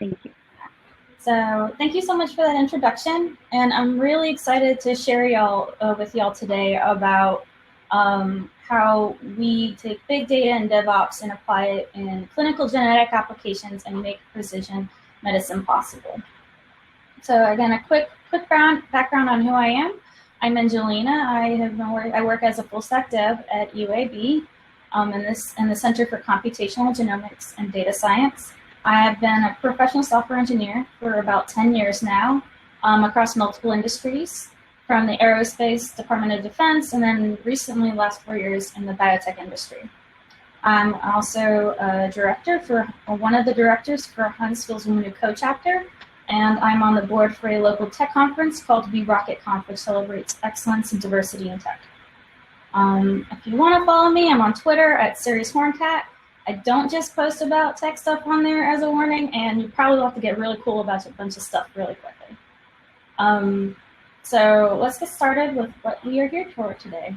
Thank you. So thank you so much for that introduction, and I'm really excited to share with y'all today about how we take big data and DevOps and apply it in clinical genetic applications and make precision medicine possible. So again, a quick background on who I am. I'm Angelina. I work as a full stack dev at UAB in the Center for Computational Genomics and Data Science. I have been a professional software engineer for about 10 years now across multiple industries, from the aerospace, Department of Defense, and then recently, last 4 years, in the biotech industry. I'm also a director one of the directors for Huntsville's Uno-Code chapter, and I'm on the board for a local tech conference called We Rocket Conf, which celebrates excellence and diversity in tech. If you want to follow me, I'm on Twitter at SeriesHornCat. I don't just post about tech stuff on there as a warning, and you probably have to get really cool about a bunch of stuff really quickly. So let's get started with what we are here for today.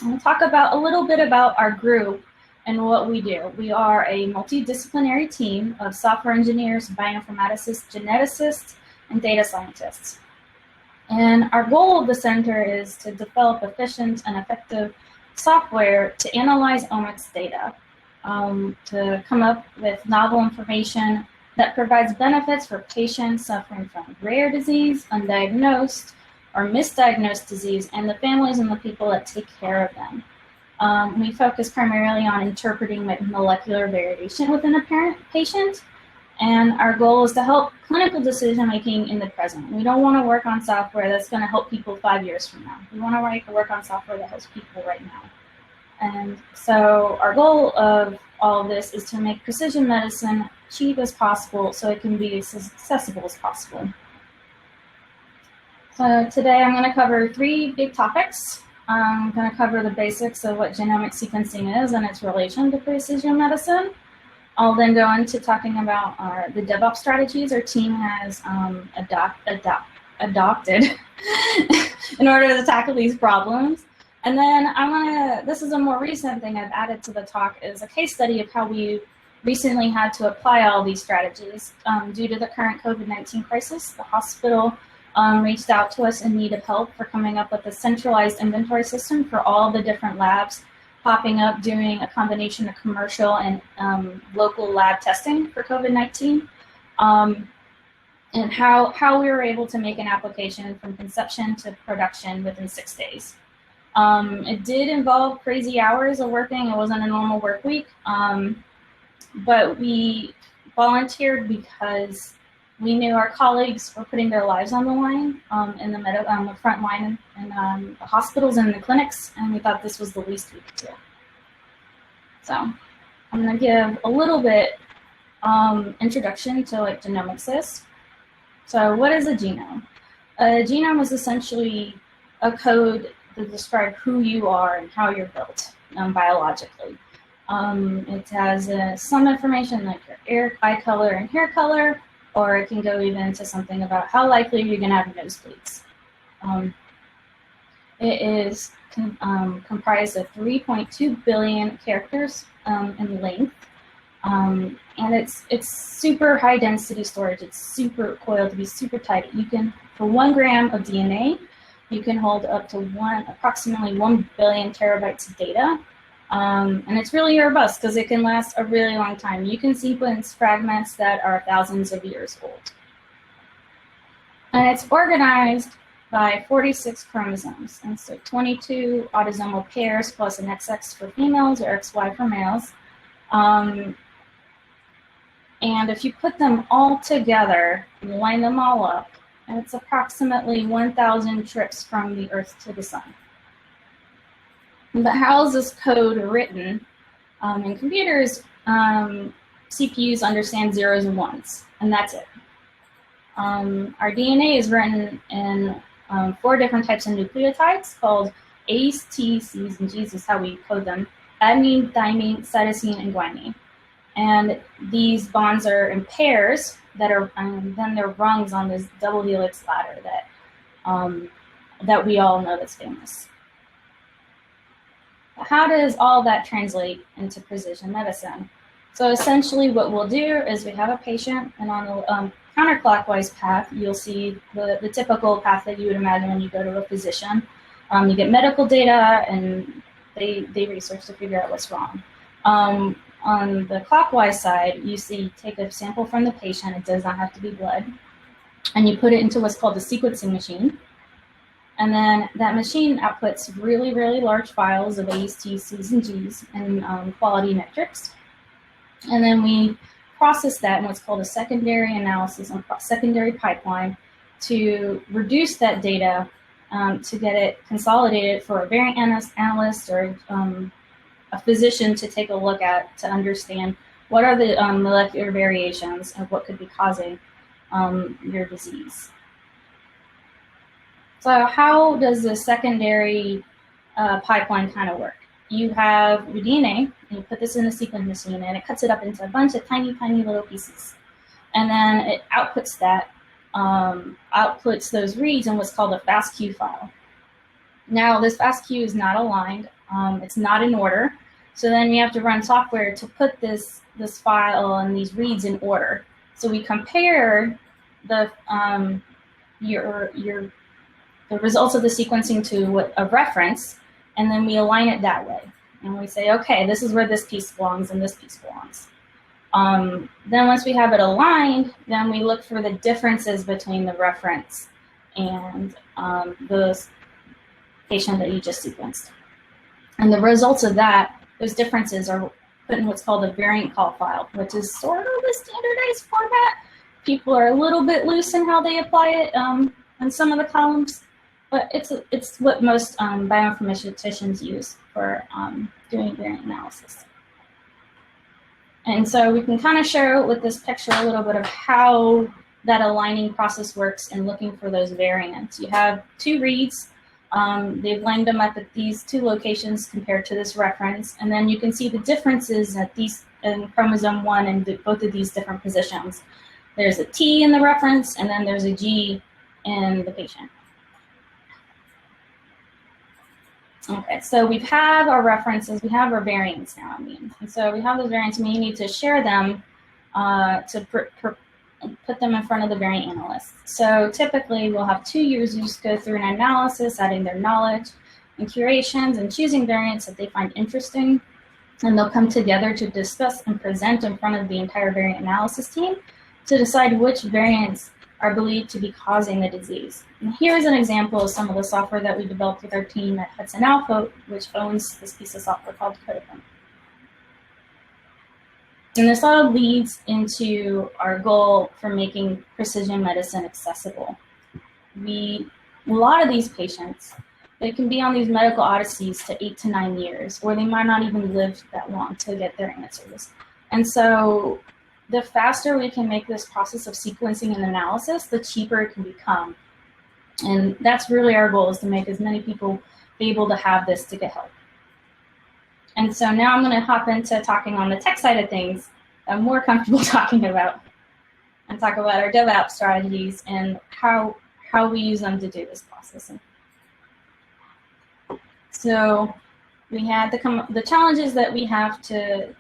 I'm going to talk a little bit about our group and what we do. We are a multidisciplinary team of software engineers, bioinformaticists, geneticists, and data scientists. And our goal of the center is to develop efficient and effective software to analyze omics data, to come up with novel information that provides benefits for patients suffering from rare disease, undiagnosed or misdiagnosed disease, and the families and the people that take care of them. We focus primarily on interpreting molecular variation within a patient, and our goal is to help clinical decision-making in the present. We don't want to work on software that's going to help people 5 years from now. We want to work on software that helps people right now. And so our goal of all of this is to make precision medicine cheap as possible so it can be as accessible as possible. So today I'm going to cover 3 big topics. I'm going to cover the basics of what genomic sequencing is and its relation to precision medicine. I'll then go into talking about the DevOps strategies our team has adopted in order to tackle these problems. And then this is a more recent thing I've added to the talk, is a case study of how we recently had to apply all these strategies. Due to the current COVID-19 crisis, the hospital reached out to us in need of help for coming up with a centralized inventory system for all the different labs popping up doing a combination of commercial and local lab testing for COVID-19, and how we were able to make an application from conception to production within 6 days. It did involve crazy hours of working. It wasn't a normal work week, but we volunteered because we knew our colleagues were putting their lives on the line in the front line in the hospitals and the clinics, and we thought this was the least we could do. So I'm going to give a little bit introduction to what genomics is. So what is a genome? A genome is essentially a code to describe who you are and how you're built biologically. It has some information like your eye color and hair color, or it can go even to something about how likely you're going to have nosebleeds. It is comprised of 3.2 billion characters in length, and it's super high density storage. It's super coiled to be super tight. You can, for 1 gram of DNA, you can hold up to approximately 1 billion terabytes of data. And it's really robust because it can last a really long time. You can sequence fragments that are thousands of years old. And it's organized by 46 chromosomes. And so 22 autosomal pairs plus an XX for females or XY for males. And if you put them all together and line them all up, it's approximately 1,000 trips from the Earth to the Sun. But how is this code written? In computers, CPUs understand zeros and ones, and that's it. Our DNA is written in 4 different types of nucleotides called A's, T's, C's, and G's is how we code them: adenine, thymine, cytosine, and guanine. And these bonds are in pairs that are then they're rungs on this double helix ladder that we all know that's famous. How does all that translate into precision medicine? So essentially what we'll do is we have a patient, and on the counterclockwise path, you'll see the typical path that you would imagine when you go to a physician. You get medical data, and they research to figure out what's wrong. On the clockwise side, you see take a sample from the patient. It does not have to be blood. And you put it into what's called a sequencing machine. And then that machine outputs really, really large files of A's, T's, C's, and G's and quality metrics. And then we process that in what's called a secondary analysis and secondary pipeline to reduce that data to get it consolidated for a variant analyst or a physician to take a look at to understand what are the molecular variations of what could be causing your disease. So how does the secondary pipeline kind of work? You have your DNA, and you put this in a sequence machine, and it cuts it up into a bunch of tiny, tiny little pieces. And then it outputs that, outputs those reads in what's called a FASTQ file. Now, this FASTQ is not aligned. It's not in order. So then we have to run software to put this file and these reads in order. So we compare the results of the sequencing to a reference, and then we align it that way. And we say, okay, this is where this piece belongs and this piece belongs. Then once we have it aligned, then we look for the differences between the reference and the patient that you just sequenced. And the results of that, those differences are put in what's called a variant call file, which is sort of a standardized format. People are a little bit loose in how they apply it in some of the columns, but it's what most bioinformaticians use for doing variant analysis. And so we can kind of show with this picture a little bit of how that aligning process works in looking for those variants. You have two reads. They've lined them up at these two locations compared to this reference, and then you can see the differences at these in chromosome 1 and both of these different positions. There's a T in the reference, and then there's a G in the patient. Okay, so we have our references, we have our variants now, and so we have those variants, and we need to share them to put them in front of the variant analyst. So typically we'll have two users go through an analysis, adding their knowledge and curations and choosing variants that they find interesting, and they'll come together to discuss and present in front of the entire variant analysis team to decide which variants are believed to be causing the disease. And here's an example of some of the software that we developed with our team at Hudson Alpha, which owns this piece of software called Codifin. And this all leads into our goal for making precision medicine accessible. A lot of these patients, they can be on these medical odysseys to 8 to 9 years, or they might not even live that long to get their answers. And so the faster we can make this process of sequencing and analysis, the cheaper it can become. And that's really our goal, is to make as many people be able to have this to get help. And so now I'm going to hop into talking on the tech side of things I'm more comfortable talking about, and talk about our DevOps strategies and how we use them to do this processing. So we had the challenges that we have to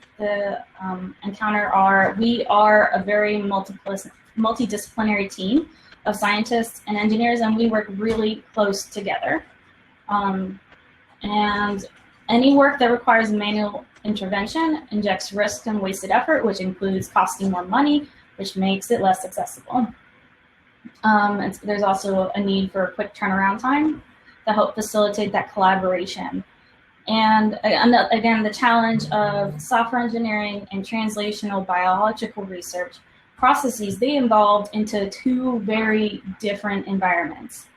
encounter are, we are a very multidisciplinary team of scientists and engineers, and we work really close together. And any work that requires manual intervention injects risk and wasted effort, which includes costing more money, which makes it less accessible. There's also a need for a quick turnaround time to help facilitate that collaboration. And again, the challenge of software engineering and translational biological research processes, they evolved into two very different environments.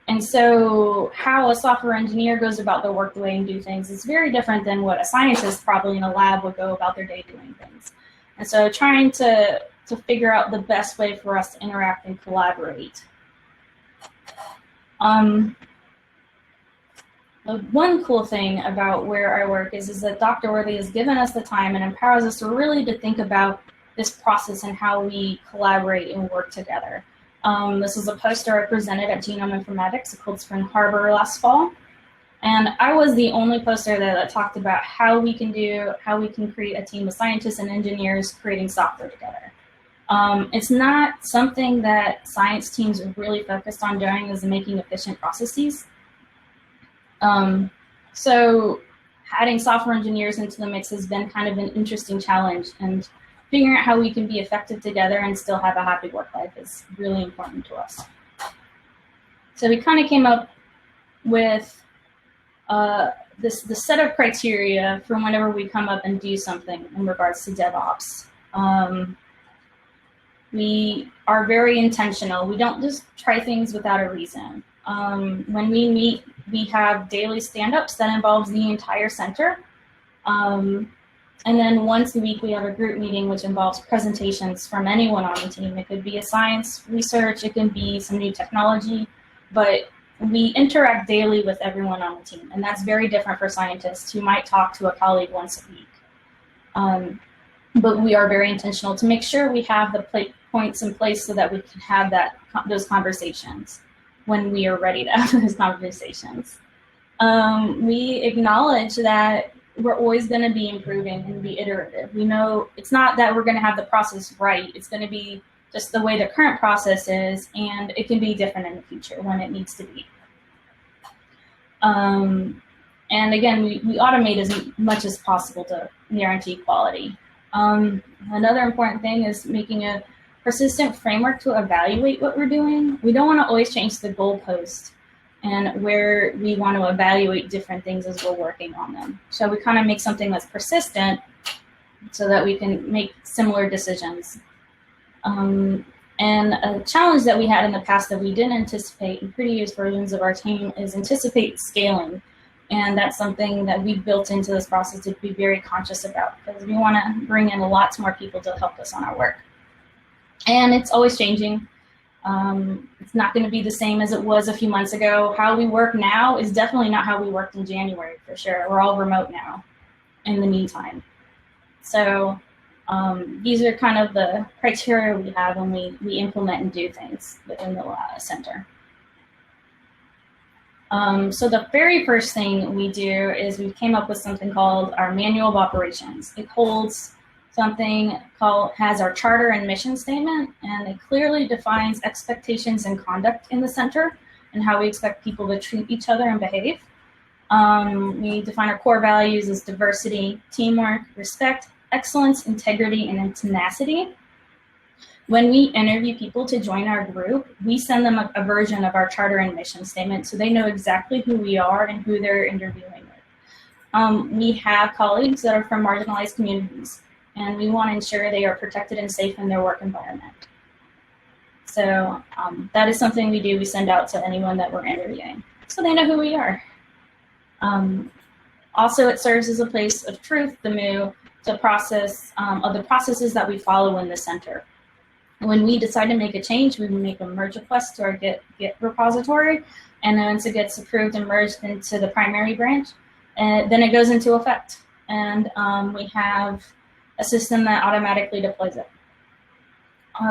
And so how a software engineer goes about their work, the way and do things, is very different than what a scientist probably in a lab would go about their day doing things. And so trying to figure out the best way for us to interact and collaborate. One cool thing about where I work is that Dr. Worthy has given us the time and empowers us to really to think about this process and how we collaborate and work together. This is a poster I presented at Genome Informatics at Cold Spring Harbor last fall. And I was the only poster there that talked about how we can create a team of scientists and engineers creating software together. It's not something that science teams are really focused on doing, is making efficient processes. So adding software engineers into the mix has been kind of an interesting challenge, and figuring out how we can be effective together and still have a happy work life is really important to us. So we kind of came up with the set of criteria for whenever we come up and do something in regards to DevOps. We are very intentional. We don't just try things without a reason. When we meet, we have daily stand-ups that involves the entire center. And then once a week, we have a group meeting, which involves presentations from anyone on the team. It could be a science research, it can be some new technology, but we interact daily with everyone on the team. And that's very different for scientists who might talk to a colleague once a week. But we are very intentional to make sure we have the points in place so that we can have those conversations when we are ready to have those conversations. We acknowledge that we're always going to be improving and be iterative. We know it's not that we're going to have the process right. It's going to be just the way the current process is, and it can be different in the future when it needs to be. And again, we automate as much as possible to guarantee quality. Another important thing is making a persistent framework to evaluate what we're doing. We don't want to always change the goalpost and where we want to evaluate different things as we're working on them. So we kind of make something that's persistent so that we can make similar decisions. And a challenge that we had in the past that we didn't anticipate in previous versions of our team is anticipate scaling. And that's something that we've built into this process to be very conscious about, because we want to bring in lots more people to help us on our work. And it's always changing. It's not going to be the same as it was a few months ago. How we work now is definitely not how we worked in January, for sure. We're all remote now in the meantime. So these are kind of the criteria we have when we implement and do things within the center. So the very first thing we do is we came up with something called our Manual of Operations. It holds something has our charter and mission statement, and it clearly defines expectations and conduct in the center and how we expect people to treat each other and behave. We define our core values as diversity, teamwork, respect, excellence, integrity, and tenacity. When we interview people to join our group, we send them a version of our charter and mission statement so they know exactly who we are and who they're interviewing with. We have colleagues that are from marginalized communities, and we want to ensure they are protected and safe in their work environment. So that is something we do. We send out to anyone that we're interviewing so they know who we are. Also, it serves as a place of truth, the MOO, to process of the processes that we follow in the center. When we decide to make a change, we make a merge request to our Git repository, and then once it gets approved and merged into the primary branch, then it goes into effect. And we have a system that automatically deploys it.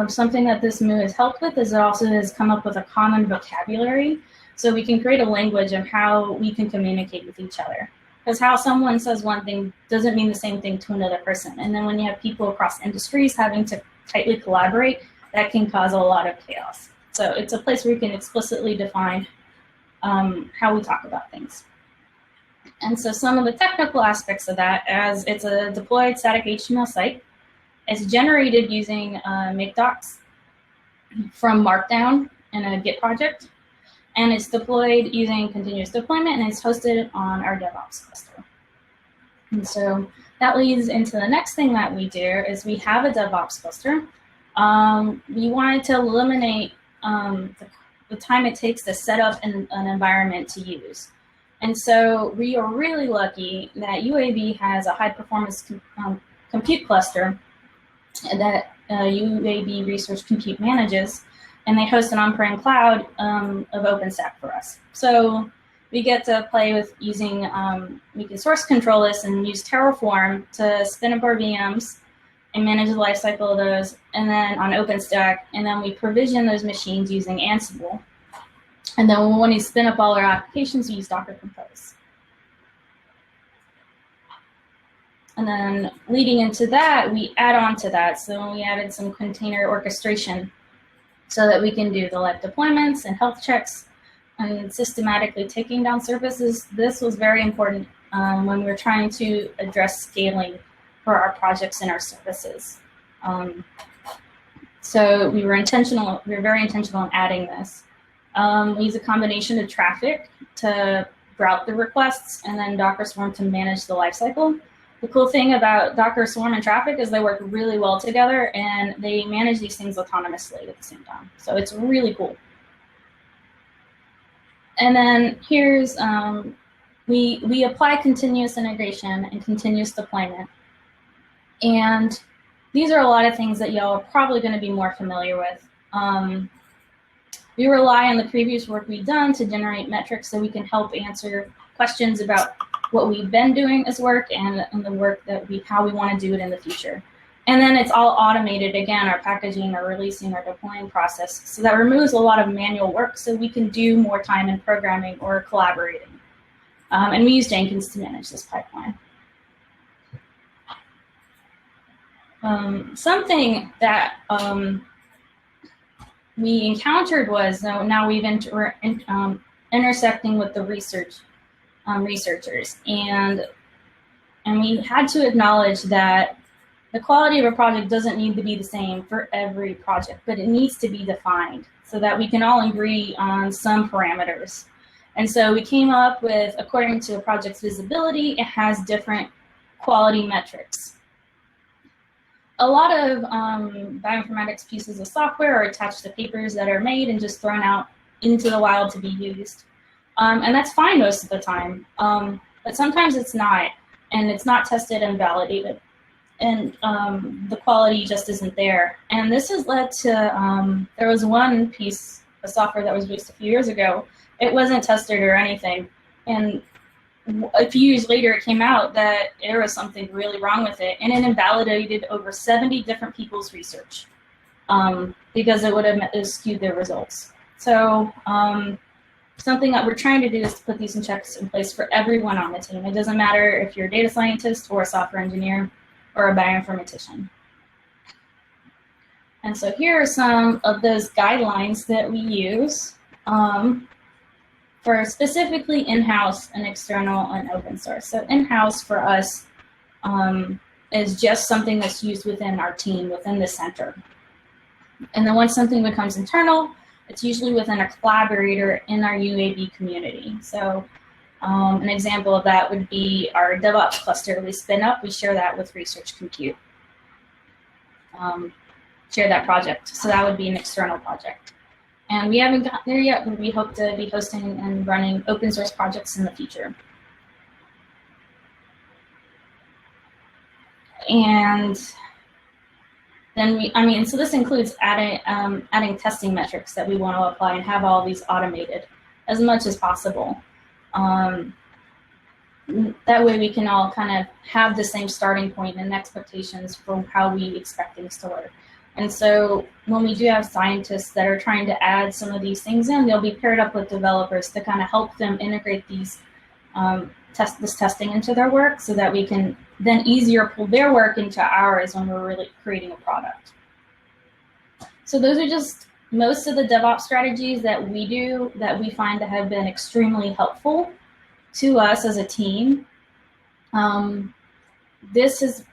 Something that this MOO has helped with is it also has come up with a common vocabulary, so we can create a language of how we can communicate with each other. Because how someone says one thing doesn't mean the same thing to another person. And then when you have people across industries having to tightly collaborate, that can cause a lot of chaos. So it's a place where we can explicitly define how we talk about things. And so some of the technical aspects of that, as it's a deployed static HTML site, it's generated using make docs from Markdown in a Git project, and it's deployed using continuous deployment, and it's hosted on our DevOps cluster. And so that leads into the next thing that we do is we have a DevOps cluster. We wanted to eliminate the time it takes to set up an environment to use. And so we are really lucky that UAB has a high-performance compute cluster that UAB Research Compute manages, and they host an on-prem cloud of OpenStack for us. So we get to play with using, we can source control this and use Terraform to spin up our VMs and manage the lifecycle of those, and then on OpenStack, and then we provision those machines using Ansible. And then when we spin up all our applications, we use Docker Compose. And then leading into that, we add on to that. So we added some container orchestration so that we can do the live deployments and health checks and systematically taking down services. This was very important when we were trying to address scaling for our projects and our services. So we were very intentional in adding this. We use a combination of traffic to route the requests and then Docker Swarm to manage the lifecycle. The cool thing about Docker Swarm and traffic is they work really well together and they manage these things autonomously at the same time. So it's really cool. And then here's, we apply continuous integration and continuous deployment. And these are a lot of things that y'all are probably going to be more familiar with. We rely on the previous work we've done to generate metrics so we can help answer questions about what we've been doing as work and the work that how we want to do it in the future. And then it's all automated, again, our packaging, our releasing, our deploying process. So that removes a lot of manual work so we can do more time in programming or collaborating. And we use Jenkins to manage this pipeline. Something that we encountered was, now we're intersecting with the researchers, and we had to acknowledge that the quality of a project doesn't need to be the same for every project, but it needs to be defined so that we can all agree on some parameters. And so we came up with, according to a project's visibility, it has different quality metrics. A lot of bioinformatics pieces of software are attached to papers that are made and just thrown out into the wild to be used. And that's fine most of the time, but sometimes it's not, and it's not tested and validated, and the quality just isn't there. And this has led to, there was one piece of software that was released a few years ago. It wasn't tested or anything, and a few years later it came out that there was something really wrong with it, and it invalidated over 70 different people's research because it would have skewed their results. So something that we're trying to do is to put these checks in place for everyone on the team. It doesn't matter if you're a data scientist or a software engineer or a bioinformatician. And so here are some of those guidelines that we use for specifically in-house and external and open source. So in-house for us is just something that's used within our team, within the center. And then once something becomes internal, it's usually within a collaborator in our UAB community. So an example of that would be our DevOps cluster we spin up. We share that with Research Compute. Share that project. So that would be an external project. And we haven't gotten there yet, but we hope to be hosting and running open source projects in the future. And then so this includes adding testing metrics that we want to apply and have all these automated as much as possible. That way we can all kind of have the same starting point and expectations for how we expect things to work. And so when we do have scientists that are trying to add some of these things in, they'll be paired up with developers to kind of help them integrate these this testing into their work so that we can then easier pull their work into ours when we're really creating a product. So those are just most of the DevOps strategies that we do that we find to have been extremely helpful to us as a team. This is,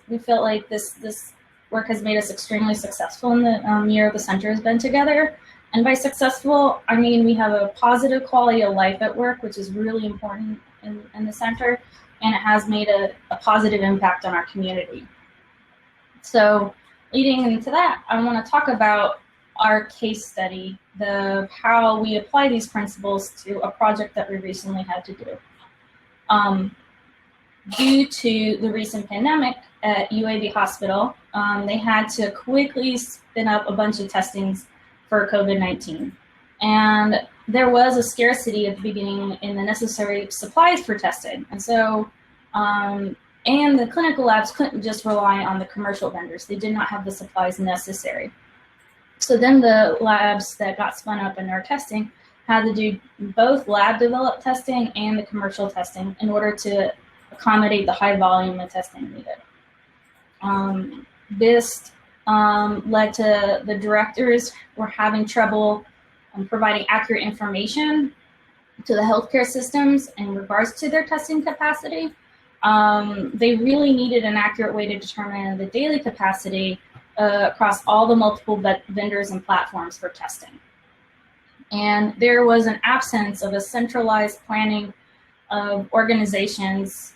we felt like this work has made us extremely successful in the year the center has been together. And by successful, I mean we have a positive quality of life at work, which is really important in the center, and it has made a positive impact on our community. So leading into that, I want to talk about our case study, how we apply these principles to a project that we recently had to do. Due to the recent pandemic at UAB Hospital, they had to quickly spin up a bunch of testings for COVID-19. And there was a scarcity at the beginning in the necessary supplies for testing. And so, and the clinical labs couldn't just rely on the commercial vendors. They did not have the supplies necessary. So then the labs that got spun up in our testing had to do both lab developed testing and the commercial testing in order to accommodate the high volume of testing needed. This led to the directors were having trouble providing accurate information to the healthcare systems in regards to their testing capacity. They really needed an accurate way to determine the daily capacity across all the multiple vendors and platforms for testing. And there was an absence of a centralized planning of organizations,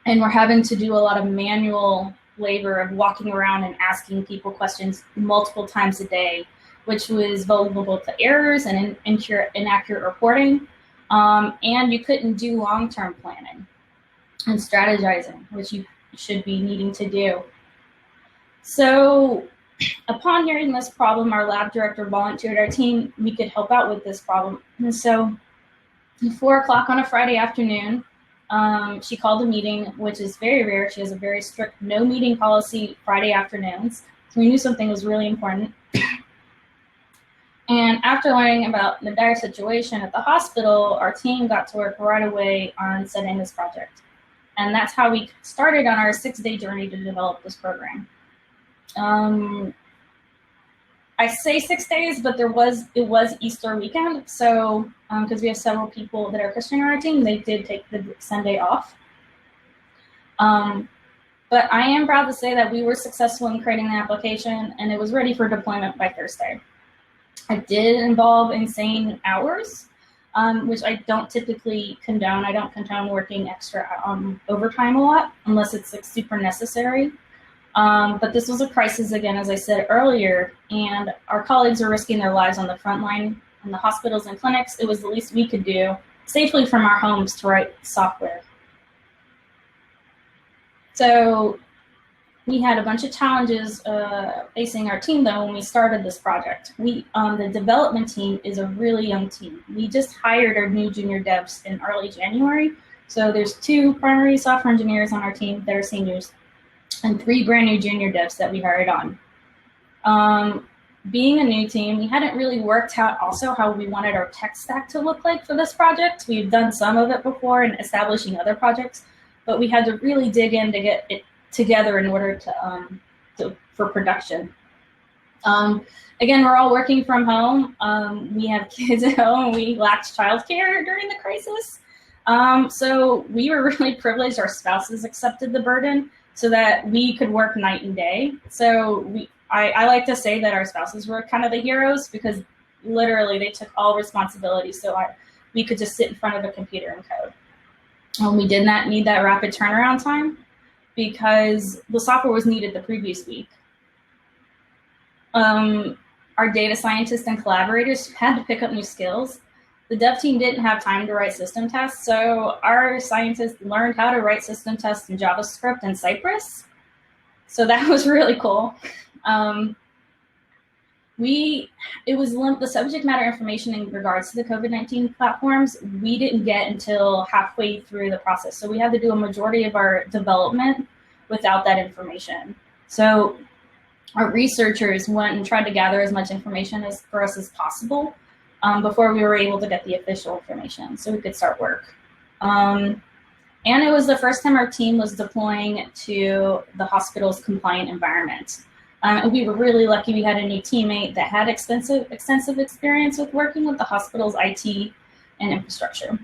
and we're having to do a lot of manual labor of walking around and asking people questions multiple times a day, which was vulnerable to errors and inaccurate reporting. And you couldn't do long-term planning and strategizing, which you should be needing to do. So upon hearing this problem, our lab director volunteered our team we could help out with this problem. And so at 4 o'clock on a Friday afternoon, she called a meeting, which is very rare. She has a very strict no meeting policy Friday afternoons. So we knew something was really important. And after learning about the dire situation at the hospital, our team got to work right away on setting this project. And that's how we started on our 6-day journey to develop this program. I say 6 days, but it was Easter weekend. So because we have several people that are Christian on our team, they did take the Sunday off. But I am proud to say that we were successful in creating the application, and it was ready for deployment by Thursday. It did involve insane hours, which I don't typically condone. I don't condone working extra overtime a lot unless it's like super necessary. But this was a crisis, again, as I said earlier, and our colleagues are risking their lives on the front line in the hospitals and clinics. It was the least we could do safely from our homes to write software. So we had a bunch of challenges facing our team, though, when we started this project. The development team is a really young team. We just hired our new junior devs in early January. So there's 2 primary software engineers on our team that are seniors, and 3 brand new junior devs that we hired on. Being a new team, we hadn't really worked out also how we wanted our tech stack to look like for this project. We've done some of it before in establishing other projects, but we had to really dig in to get it together in order for production. Again, we're all working from home. We have kids at home. We lacked childcare during the crisis. So we were really privileged. Our spouses accepted the burden so that we could work night and day. So I like to say that our spouses were kind of the heroes, because literally they took all responsibility, so we could just sit in front of a computer and code. We did not need that rapid turnaround time because the software was needed the previous week. Our data scientists and collaborators had to pick up new skills. The dev team didn't have time to write system tests, so our scientists learned how to write system tests in JavaScript and Cypress. So that was really cool. It was the subject matter information in regards to the COVID-19 platforms we didn't get until halfway through the process. So we had to do a majority of our development without that information. So our researchers went and tried to gather as much information for us as possible before we were able to get the official information so we could start work. And it was the first time our team was deploying to the hospital's compliant environment. And we were really lucky we had a new teammate that had extensive experience with working with the hospital's IT and infrastructure.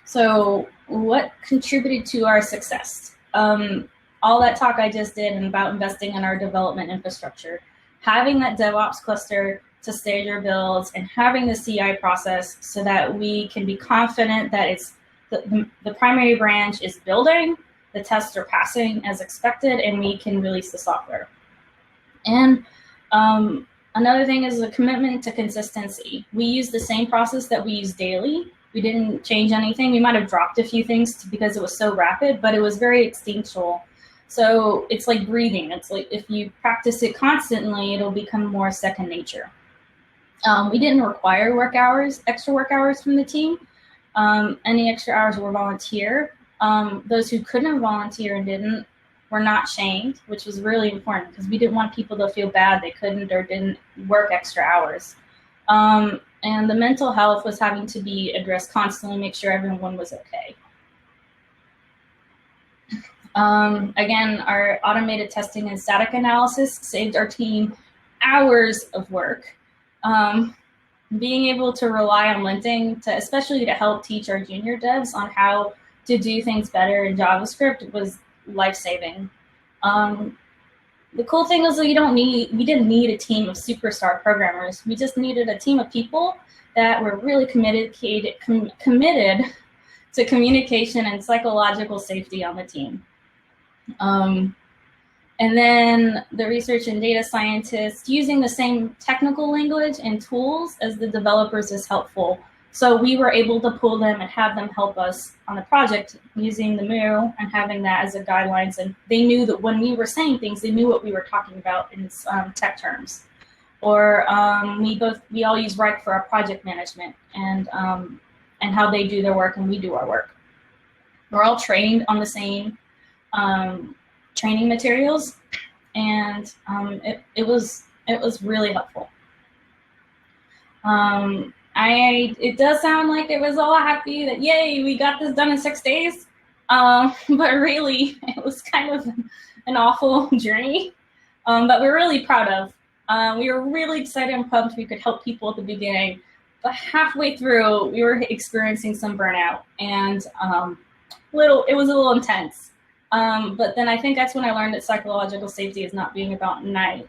So what contributed to our success? All that talk I just did about investing in our development infrastructure, having that DevOps cluster to stage our builds, and having the CI process so that we can be confident that it's the primary branch is building, the tests are passing as expected, and we can release the software. And another thing is a commitment to consistency. We use the same process that we use daily. We didn't change anything. We might have dropped a few things because it was so rapid, but it was very instinctual. So it's like breathing. It's like if you practice it constantly, it'll become more second nature. We didn't require extra work hours from the team. Any extra hours were volunteer. Those who couldn't volunteer and didn't were not shamed, which was really important because we didn't want people to feel bad they couldn't or didn't work extra hours. And the mental health was having to be addressed constantly, make sure everyone was okay. Again, our automated testing and static analysis saved our team hours of work. Being able to rely on linting, especially to help teach our junior devs on how to do things better in JavaScript, was life-saving. The cool thing is that we didn't need a team of superstar programmers. We just needed a team of people that were really committed to communication and psychological safety on the team. And then the research and data scientists using the same technical language and tools as the developers is helpful. So we were able to pull them and have them help us on the project using the Mu and having that as a guidelines. And they knew that when we were saying things, they knew what we were talking about in tech terms. Or we all use Rike for our project management and how they do their work and we do our work. We're all trained on the same training materials, and it was really helpful. It does sound like it was all happy that yay, we got this done in 6 days, but really it was kind of an awful journey, but we're really proud of. We were really excited and pumped we could help people at the beginning, but halfway through we were experiencing some burnout, and it was a little intense. But then I think that's when I learned that psychological safety is not being about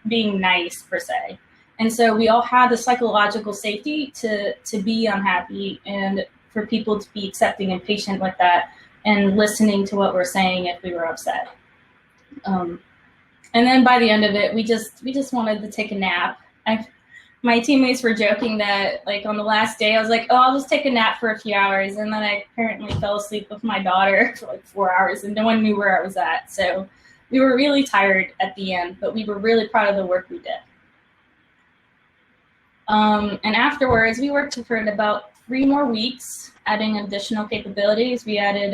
being nice per se. And so we all had the psychological safety to be unhappy and for people to be accepting and patient with that and listening to what we're saying if we were upset. And then by the end of it, we just wanted to take a nap. My teammates were joking that like on the last day, I was like, oh, I'll just take a nap for a few hours. And then I apparently fell asleep with my daughter for like 4 hours and no one knew where I was at. So we were really tired at the end, but we were really proud of the work we did. And afterwards, we worked for about 3 more weeks, adding additional capabilities. We added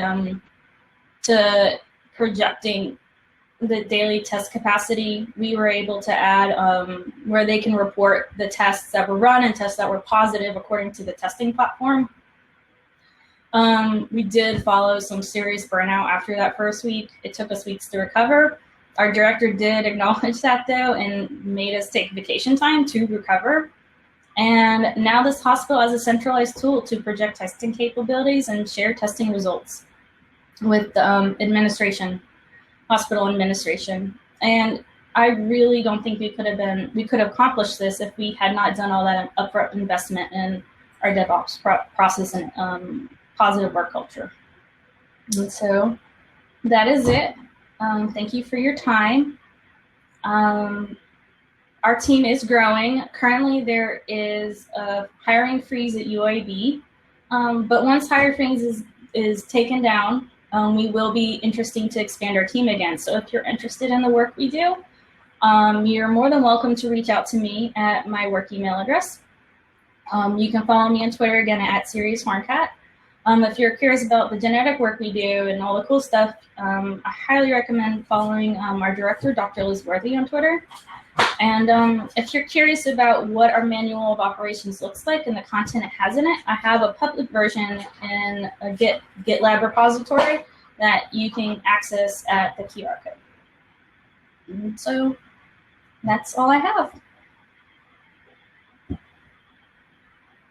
to projecting the daily test capacity. We were able to add where they can report the tests that were run and tests that were positive according to the testing platform. We did follow some serious burnout after that first week. It took us weeks to recover. Our director did acknowledge that though and made us take vacation time to recover. And now this hospital has a centralized tool to project testing capabilities and share testing results with the hospital administration. And I really don't think we could have accomplished this if we had not done all that upfront investment in our DevOps process and positive work culture. And so that is it. Thank you for your time. Our team is growing. Currently, there is a hiring freeze at UAB, but once hiring freeze is taken down, we will be interesting to expand our team again. So if you're interested in the work we do, you're more than welcome to reach out to me at my work email address. You can follow me on Twitter again at SeriousHornCat. If you're curious about the genetic work we do and all the cool stuff, I highly recommend following our director, Dr. Liz Worthy, on Twitter. And if you're curious about what our manual of operations looks like and the content it has in it, I have a public version in a GitLab repository that you can access at the QR code. And so that's all I have.